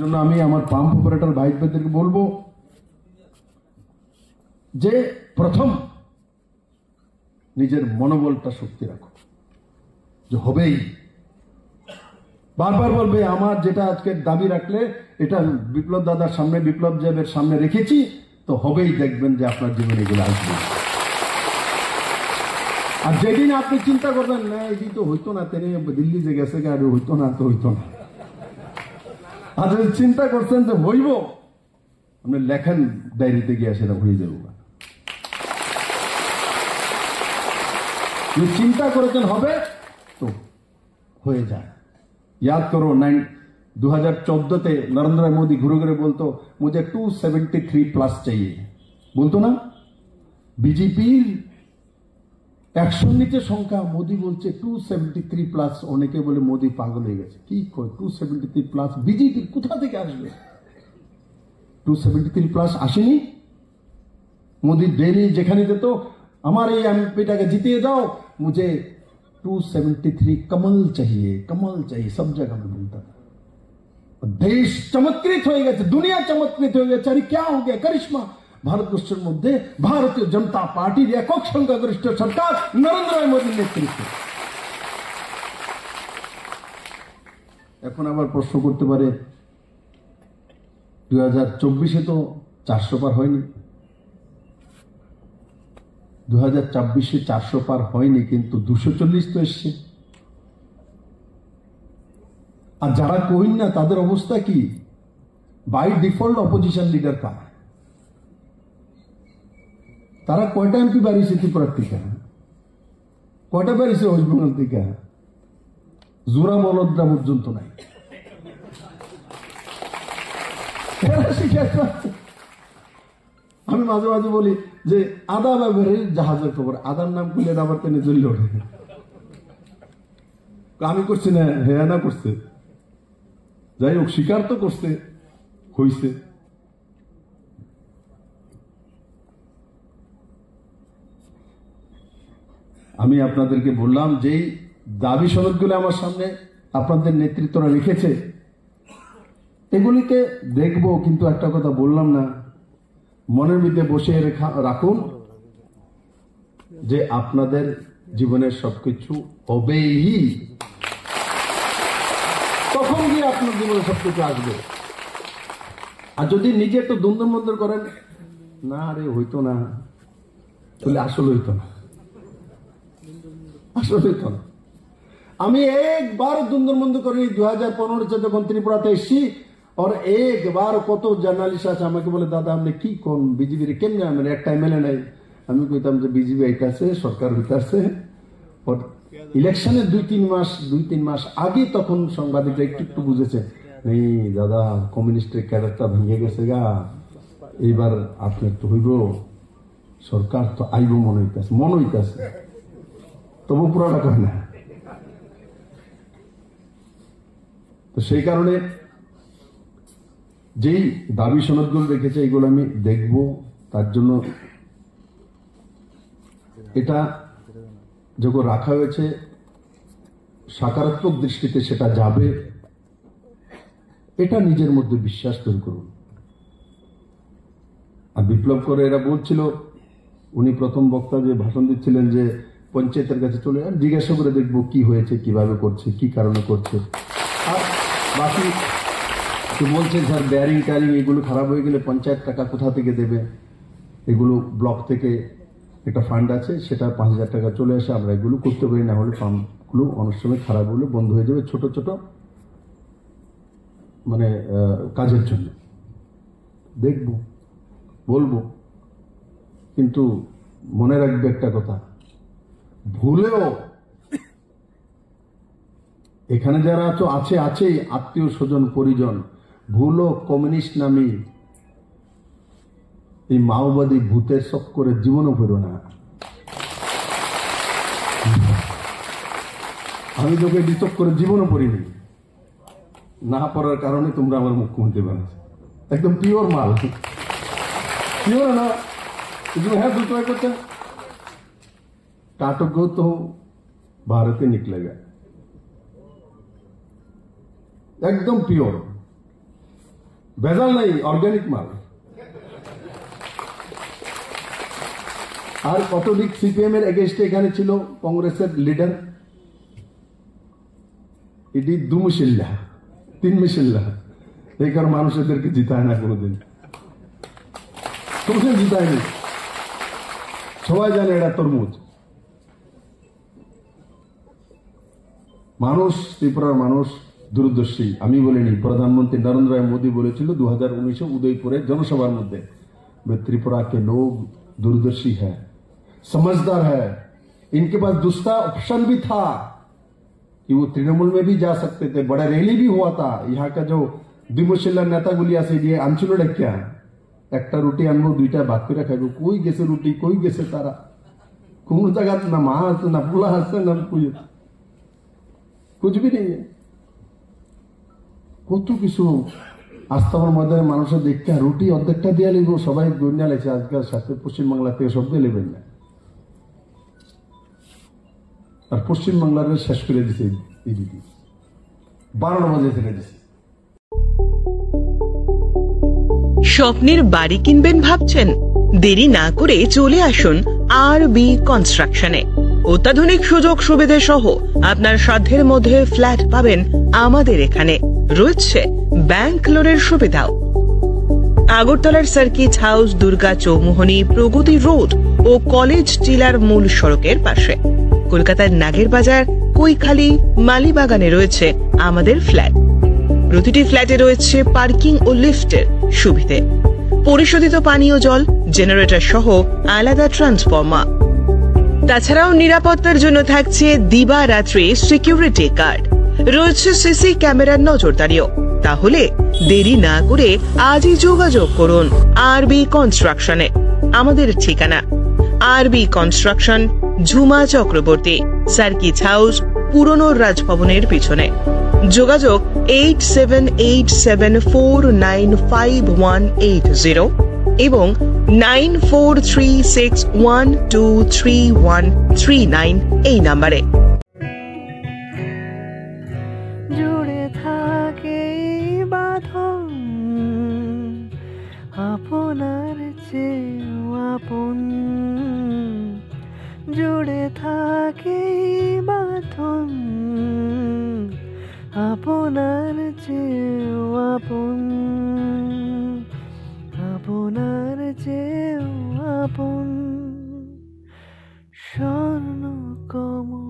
জন্য আমি আমার পাম্প অপারেটর ভাই ভাইদেরকে বলবো যে প্রথম নিজের মনোবলটা শক্তি রাখো, যে হবেই। বারবার বলবে আমার যেটা আজকে দাবি রাখলে এটা বিপ্লব দাদার সামনে, বিপ্লব সাহেবের সামনে রেখেছি, তো হবেই, দেখবেন যে আপনার জীবনে এগুলো আসবে। আর যেদিন আপনি চিন্তা করবেন না এটি তো হইতো না, তিনি দিল্লি যে গেছে আর হইতো না, তো হইতো না। আর যদি চিন্তা করছেন যে হইব, আপনি লেখেন ডায়েরিতে গিয়ে সেটা হয়ে যাবে। চিন্তা করেছেন হবে তো হয়ে যায়। याद करो 2014 नरेंद्र मोदी घुरे घुरे बोलतो मुझे 273+ चाहिए, बोलतो ना। बीजेपी 100 नीचे संख्या, मोदी बोलছে 273+। অনেকে বলে মোদি পাগল হয়ে গেছে, কি কয় 273+? বিজেপি কোথা থেকে আসবে? 273+ আসেনি। মোদি ডেলি যেখানে যেত আমার এই এমপিটাকে জিতিয়ে দাও, मुझे 273 कमल चाहिए, कमल चाहिए, सब जगह में बोलता था। देश चमत्कृत हो गया, दुनिया चमत्कृत हो गया। अरे क्या हो गया? करिश्मा ভারতবর্ষের মধ্যে ভারতীয় জনতা পার্টির একক সংখ্যাগরিষ্ঠ সরকার নরেন্দ্র মোদীর নেতৃত্বে। এখন আবার প্রশ্ন করতে পারে 2024-এ তো 400 পার হয়নি, 2024-এ 400 পার হয়নি, কিন্তু 240 তো এসছে। আর যারা কইন না তাদের অবস্থা কি? বাই ডিফল্ট অপোজিশন লিডার কারা? তারা কয়টা এমপি বাড়িয়েছে ত্রিপুরার থেকে? কয়টা বাড়িয়েছে ওয়েস্ট বেঙ্গল থেকে? জোড়া বলদরা পর্যন্ত নাই। আমি মাঝে মাঝে বলি যে আদা ব্যবহারের জাহাজের খবর, আদার নাম খুলে আবার তেনে জ্বলল ওঠে। আমি করছি না, হ্যাঁ না করছে, যাই হোক স্বীকার তো করছে, হইছে। আমি আপনাদেরকে বললাম যেই দাবি সনদগুলো আমার সামনে আপনাদের নেতৃত্বরা রেখেছে, এগুলিকে দেখবো, কিন্তু একটা কথা বললাম না, মনের মধ্যে বসে রাখুন যে আপনাদের জীবনের সবকিছু হবেই, তখন গিয়ে আপনার জীবনে সবকিছু আসবে। আর যদি নিজে একটু দ্বন্দ্ব করেন, না রে হইতো না, তাহলে আসলে হইতো না, আসলে হইতো না। আমি একবার দ্বন্দ্ব করিনি। 2015-তে যখন ত্রিপুরাতে এসছি, और एक बार কত জার্নালিস্ট আছে আমাকে বলে দাদা আপনি কি কোন বিজেপির কেমনে আমেন, একটা এমএলএ নাই। আমি কইতাম যে বিজেপি আইতাছে, সরকার হইতাছে। ইলেকশনে 2-3 মাস আগে তখন সাংবাদিকরা একটু বুঝেছে, এই দাদা কমিউনিস্টের ক্যাডারটা ভেঙে গেছে গা, এইবার আপনার তো হইব, সরকার তো আইব মনে হইতাছে, তবু পুরাটা কয় না। তো সেই কারণে যেই দাবি সনদগুলো রেখেছে এগুলো আমি দেখব। তার জন্য এটা যখন রাখা হয়েছে সকারাত্মক দৃষ্টিতে সেটা যাবে, এটা নিজের মধ্যে বিশ্বাস তৈরি করুন। আর বিপ্লব করে এরা বলছিল, উনি প্রথম বক্তা যে ভাষণ দিচ্ছিলেন, যে পঞ্চায়েতের কাছে চলে যান, জিজ্ঞাসা করে দেখবো কি হয়েছে, কিভাবে করছে, কি কারণে করছে। আর বাকি বলছে স্যার ব্যারিং ট্যারিং এগুলো খারাপ হয়ে গেলে পঞ্চায়েত টাকা কোথা থেকে দেবে, এগুলো ব্লক থেকে একটা ফান্ড আছে, সেটা 5,000 টাকা চলে আসে, আমরা এগুলো করতে পারি, না হলে পাম্পগুলো অনেক সময় খারাপ হলে বন্ধ হয়ে যাবে, ছোট ছোট মানে কাজের জন্য দেখব, বলবো। কিন্তু মনে রাখবে একটা কথা, ভুলেও এখানে যারা আছে আত্মীয় স্বজন পরিজন, ভুলও কমিউনিস্ট নামে এই মাওবাদী ভূতের চক্করে জীবনও পড়ো না। আমি তোকে এই চক্করে জীবনও পড়িনি, না পড়ার কারণে তোমরা আমার মুখ্যমন্ত্রী বানাচ্ছ। একদম পিওর মাল, পিওর না। হ্যাঁ দুটো করতে टाटो गो तो भारत ही निकलेगा, एकदम प्योर। ভেজাল নাই, অর্গানিক মাল। আর কতদিক সিপিএম এর এগেইনস্টে এখানে ছিল কংগ্রেসের লিডার, এটি দুমুশিল্লা, তিন মিশিল্লা। এই কারণে মানুষ এদেরকে জিতায় না, কোনোদিন জিতায়নি। সবাই জানে এটা তরমুজ। মানুষ, ত্রিপুরার মানুষ দূরদর্শী। আমি বলিনি, প্রধানমন্ত্রী नरेंद्र मोदी বলেছিল 2019 उदयपुरे जनसभार मध्य, त्रिपुरा के लोग दूरदर्शी है, समझदार है, इनके पास दूसरा ऑप्शन भी था कि वो तृणमूल में भी जा सकते थे, बड़ा रैली भी हुआ था। यहाँ का जो द्विमूशिल्ला नेतागुली আছে দিয়ে আনছিল ডাকিয়া, একটা রুটি আনবো, দুইটা ভাত করে খাইবো, কই গেছে রুটি, কই গেছে তারা? কোন জায়গা না মা আছে, না পোলা আছে, না পুজো, कुछ भी नहीं है। কত কিছু আস্থাবার মধ্যে মানুষের দেখতে, রুটি অর্ধেকটা দিয়ে লিখবো, সবাই গন্যা লেছে আজকাল সাথে পশ্চিমবাংলা থেকে সব দিয়ে নেবেন না। আর পশ্চিমবাংলার শেষ করে দিছে বিজেপি, 12টা বাজে ফেলে দিছে। স্বপ্নের বাড়ি কিনবেন ভাবছেন? দেরি না করে চলে আসুন আরবি কনস্ট্রাকশনে। অত্যাধুনিক সুযোগ সুবিধা সহ আপনার সাধ্যের মধ্যে ফ্ল্যাট পাবেন আমাদের এখানে। রয়েছে ব্যাংক লোনের সুবিধাও। আগরতলার সার্কিট হাউস, দুর্গা চৌমুহনী, প্রগতি রোড ও কলেজ টিলার মূল সড়কের পাশে। কলকাতার নাগের বাজার, কৈখালি, মালিবাগানে রয়েছে আমাদের ফ্ল্যাট। প্রতিটি ফ্ল্যাটে রয়েছে পার্কিং ও লিফটের সুবিধে, পরিশোধিত পানীয় জল, জেনারেটর সহ আলাদা ট্রান্সফরমার। তাছাড়াও নিরাপত্তার জন্য থাকছে দিবারাত্রি সিকিউরিটি গার্ড, রয়েছে সিসি ক্যামেরার নজরদারিও। তাহলে দেরি না করে আজই যোগাযোগ করুন আরবি কনস্ট্রাকশনে। আমাদের ঠিকানা আরবি construction, Jhuma Chakraborty, circuit house, পুরনো রাজভবনের পিছনে। যোগাযোগ 8787495180 এবং 9436123139 এই নাম্বারে। জুড়ে থাকে বাঁধন আপনার চেয়েও আপন, জুড়ে থাকে বাঁধন আপনার চেয়েও আপন, আপনার চেয়েও আপন। স্বর্ণ কমল